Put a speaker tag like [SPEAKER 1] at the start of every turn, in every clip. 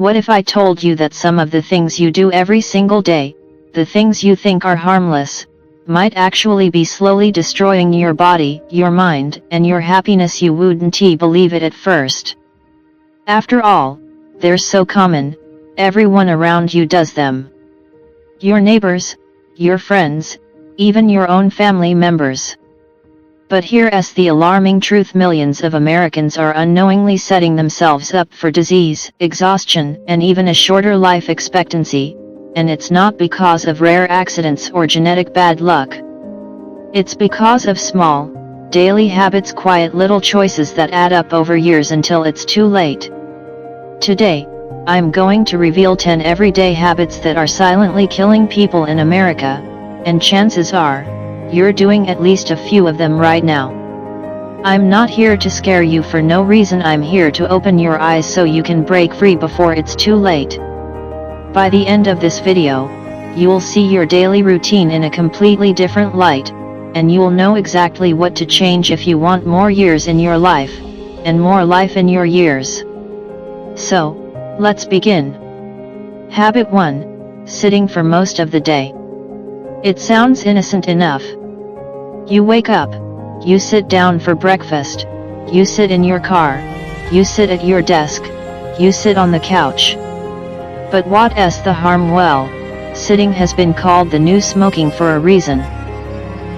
[SPEAKER 1] What if I told you that some of the things you do every single day, the things you think are harmless, might actually be slowly destroying your body, your mind, and your happiness? You wouldn't believe it at first. After all, they're so common, everyone around you does them. Your neighbors, your friends, even your own family members. But here's the alarming truth: millions of Americans are unknowingly setting themselves up for disease, exhaustion, and even a shorter life expectancy, and it's not because of rare accidents or genetic bad luck. It's because of small, daily habits, quiet little choices that add up over years until it's too late. Today, I'm going to reveal 10 everyday habits that are silently killing people in America, and chances are, you're doing at least a few of them right now. I'm not here to scare you for no reason. I'm here to open your eyes so you can break free before it's too late. By the end of this video, you'll see your daily routine in a completely different light, and you'll know exactly what to change if you want more years in your life, and more life in your years. So, let's begin. Habit 1. Sitting for most of the day. It sounds innocent enough. You wake up, you sit down for breakfast, you sit in your car, you sit at your desk, you sit on the couch. But what's the harm? Well, sitting has been called the new smoking for a reason.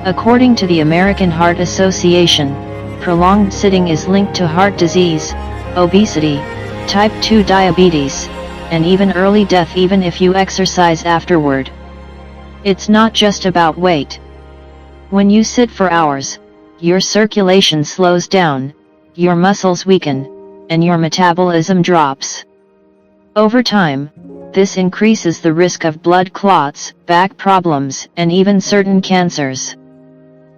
[SPEAKER 1] According to the American Heart Association, prolonged sitting is linked to heart disease, obesity, type 2 diabetes, and even early death even if you exercise afterward. It's not just about weight. When you sit for hours, your circulation slows down, your muscles weaken, and your metabolism drops. Over time, this increases the risk of blood clots, back problems, and even certain cancers.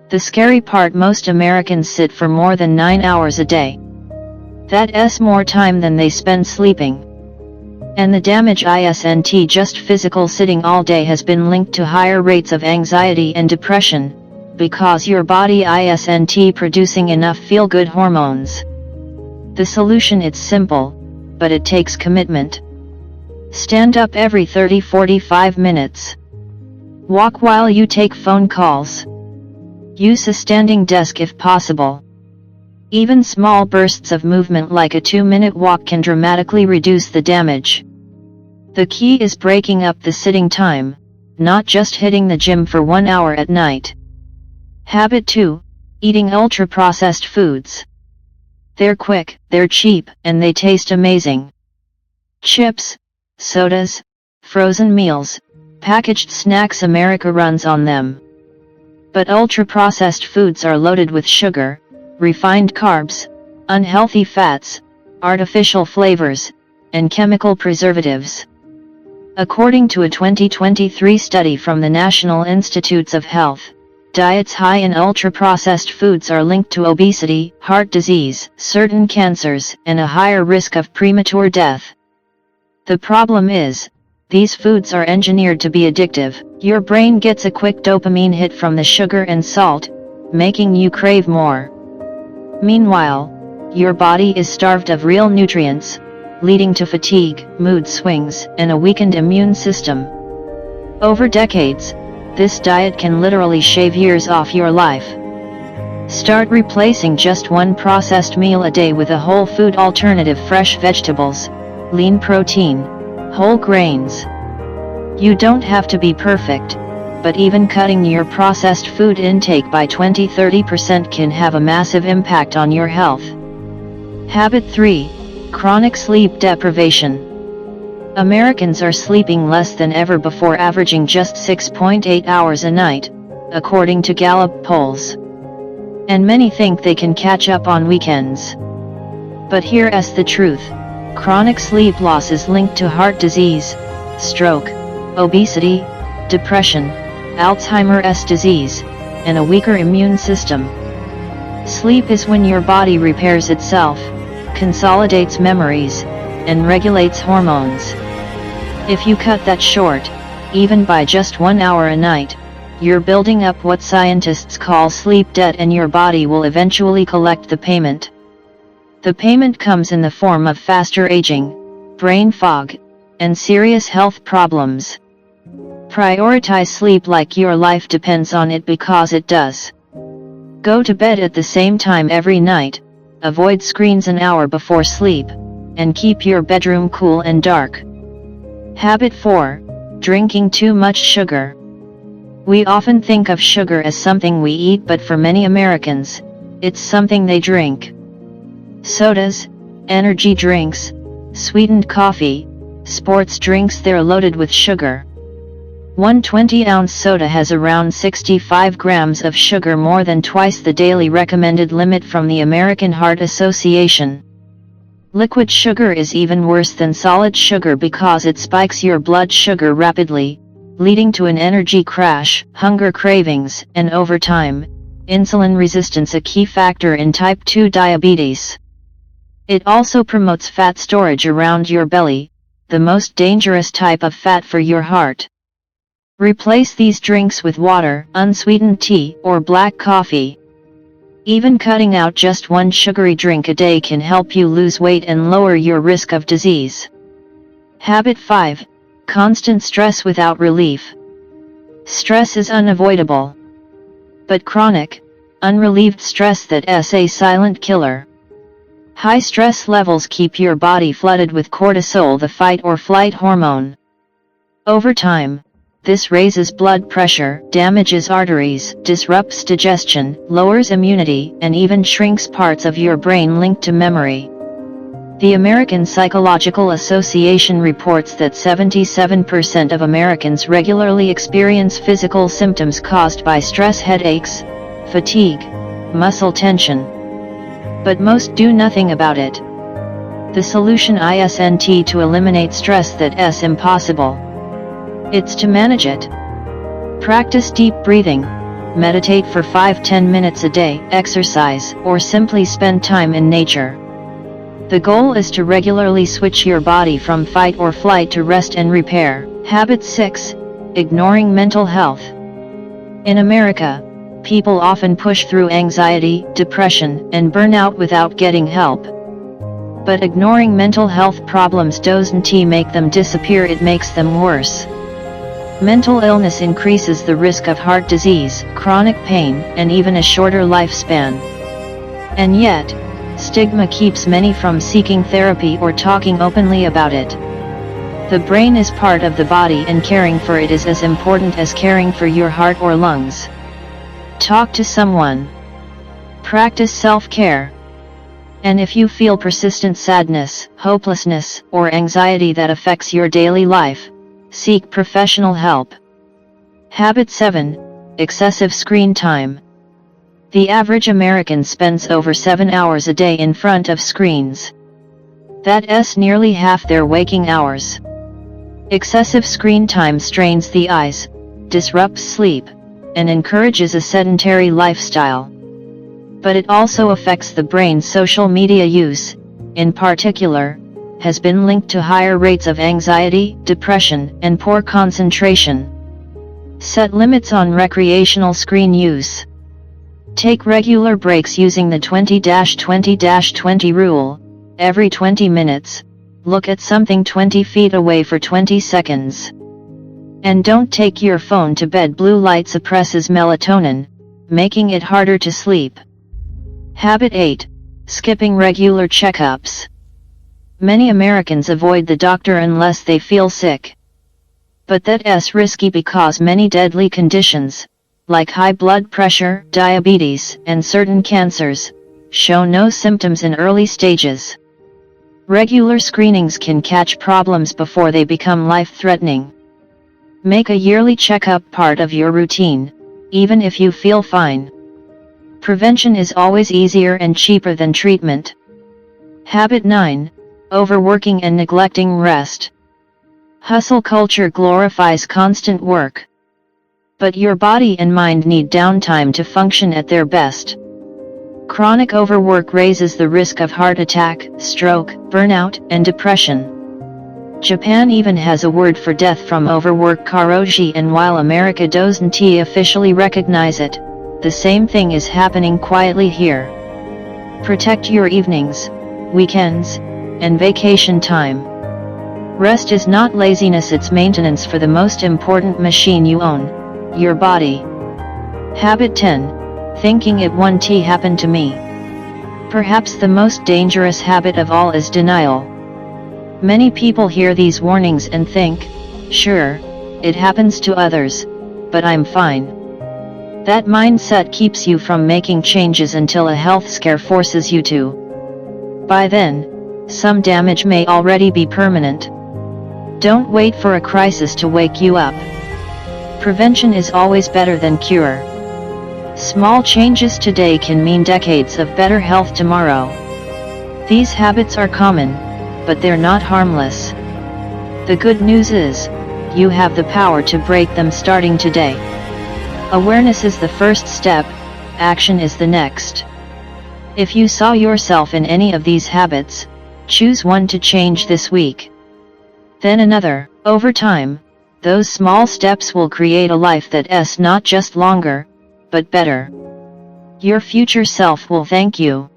[SPEAKER 1] The scary part: most Americans sit for more than 9 hours a day. That's more time than they spend sleeping. And the damage isn't just physical. Sitting all day has been linked to higher rates of anxiety and depression, because your body isn't producing enough feel-good hormones. The solution: it's simple, but it takes commitment. Stand up every 30-45 minutes. Walk while you take phone calls. Use a standing desk if possible. Even small bursts of movement like a 2-minute walk can dramatically reduce the damage. The key is breaking up the sitting time, not just hitting the gym for 1 hour at night. Habit 2. Eating ultra-processed foods. They're quick, they're cheap, and they taste amazing. Chips, sodas, frozen meals, packaged snacks — America runs on them. But ultra-processed foods are loaded with sugar, refined carbs, unhealthy fats, artificial flavors, and chemical preservatives. According to a 2023 study from the National Institutes of Health, diets high in ultra-processed foods are linked to obesity, heart disease, certain cancers, and a higher risk of premature death. The problem is, these foods are engineered to be addictive. Your brain gets a quick dopamine hit from the sugar and salt, making you crave more. Meanwhile, your body is starved of real nutrients, leading to fatigue, mood swings, and a weakened immune system. Over decades, this diet can literally shave years off your life. Start replacing just one processed meal a day with a whole food alternative: fresh vegetables, lean protein, whole grains. You don't have to be perfect, but even cutting your processed food intake by 20-30% can have a massive impact on your health. Habit 3. Chronic sleep deprivation. Americans are sleeping less than ever before, averaging just 6.8 hours a night, according to Gallup polls. And many think they can catch up on weekends. But here's the truth: chronic sleep loss is linked to heart disease, stroke, obesity, depression, Alzheimer's disease, and a weaker immune system. Sleep is when your body repairs itself, consolidates memories, and regulates hormones. If you cut that short, even by just 1 hour a night, you're building up what scientists call sleep debt, and your body will eventually collect the payment. The payment comes in the form of faster aging, brain fog, and serious health problems. Prioritize sleep like your life depends on it, because it does. Go to bed at the same time every night, avoid screens an hour before sleep, and keep your bedroom cool and dark. Habit 4. Drinking too much sugar. We often think of sugar as something we eat, but for many Americans, it's something they drink. Sodas, energy drinks, sweetened coffee, sports drinks, they're loaded with sugar. One 20-ounce soda has around 65 grams of sugar, more than twice the daily recommended limit from the American Heart Association. Liquid sugar is even worse than solid sugar because it spikes your blood sugar rapidly, leading to an energy crash, hunger cravings, and over time, insulin resistance, a key factor in type 2 diabetes. It also promotes fat storage around your belly, the most dangerous type of fat for your heart. Replace these drinks with water, unsweetened tea, or black coffee. Even cutting out just one sugary drink a day can help you lose weight and lower your risk of disease. Habit 5. Constant stress without relief. Stress is unavoidable. But chronic, unrelieved stress, that's a silent killer. High stress levels keep your body flooded with cortisol, the fight or flight hormone. Over time, this raises blood pressure, damages arteries, disrupts digestion, lowers immunity, and even shrinks parts of your brain linked to memory. The American Psychological Association reports that 77% of Americans regularly experience physical symptoms caused by stress: headaches, fatigue, muscle tension. But most do nothing about it. The solution isn't to eliminate stress, that's impossible. It's to manage it. Practice deep breathing, meditate for 5-10 minutes a day, exercise, or simply spend time in nature. The goal is to regularly switch your body from fight or flight to rest and repair. Habit 6. Ignoring mental health. In America, people often push through anxiety, depression, and burnout without getting help. But ignoring mental health problems doesn't make them disappear, it makes them worse. Mental illness increases the risk of heart disease, chronic pain, and even a shorter lifespan. And yet, stigma keeps many from seeking therapy or talking openly about it. The brain is part of the body, and caring for it is as important as caring for your heart or lungs. Talk to someone. Practice self-care. And if you feel persistent sadness, hopelessness, or anxiety that affects your daily life, seek professional help. Habit 7. Excessive screen time. The average American spends over 7 hours a day in front of screens. That's nearly half their waking hours. Excessive screen time strains the eyes, disrupts sleep, and encourages a sedentary lifestyle. But it also affects the brain. Social media use, in particular, has been linked to higher rates of anxiety, depression, and poor concentration. Set limits on recreational screen use. Take regular breaks using the 20-20-20 rule. Every 20 minutes, look at something 20 feet away for 20 seconds. And don't take your phone to bed. Blue light suppresses melatonin, making it harder to sleep. Habit 8. Skipping regular checkups. Many Americans avoid the doctor unless they feel sick. But that's risky because many deadly conditions, like high blood pressure, diabetes, and certain cancers, show no symptoms in early stages. Regular screenings can catch problems before they become life-threatening. Make a yearly checkup part of your routine, even if you feel fine. Prevention is always easier and cheaper than treatment. Habit 9. Overworking and neglecting rest. Hustle culture glorifies constant work. But your body and mind need downtime to function at their best. Chronic overwork raises the risk of heart attack, stroke, burnout, and depression. Japan even has a word for death from overwork, karoshi, and while America doesn't officially recognize it, the same thing is happening quietly here. Protect your evenings, weekends, and vacation time. Rest is not laziness, it's maintenance for the most important machine you own, your body. Habit 10. Thinking it won't happen to me. Perhaps the most dangerous habit of all is denial. Many people hear these warnings and think, sure, it happens to others, but I'm fine. That mindset keeps you from making changes until a health scare forces you to. By then, some damage may already be permanent. Don't wait for a crisis to wake you up. Prevention is always better than cure. Small changes today can mean decades of better health tomorrow. These habits are common, but they're not harmless. The good news is, you have the power to break them starting today. Awareness is the first step, action is the next. If you saw yourself in any of these habits, choose one to change this week. Then another. Over time, those small steps will create a life that's not just longer, but better. Your future self will thank you.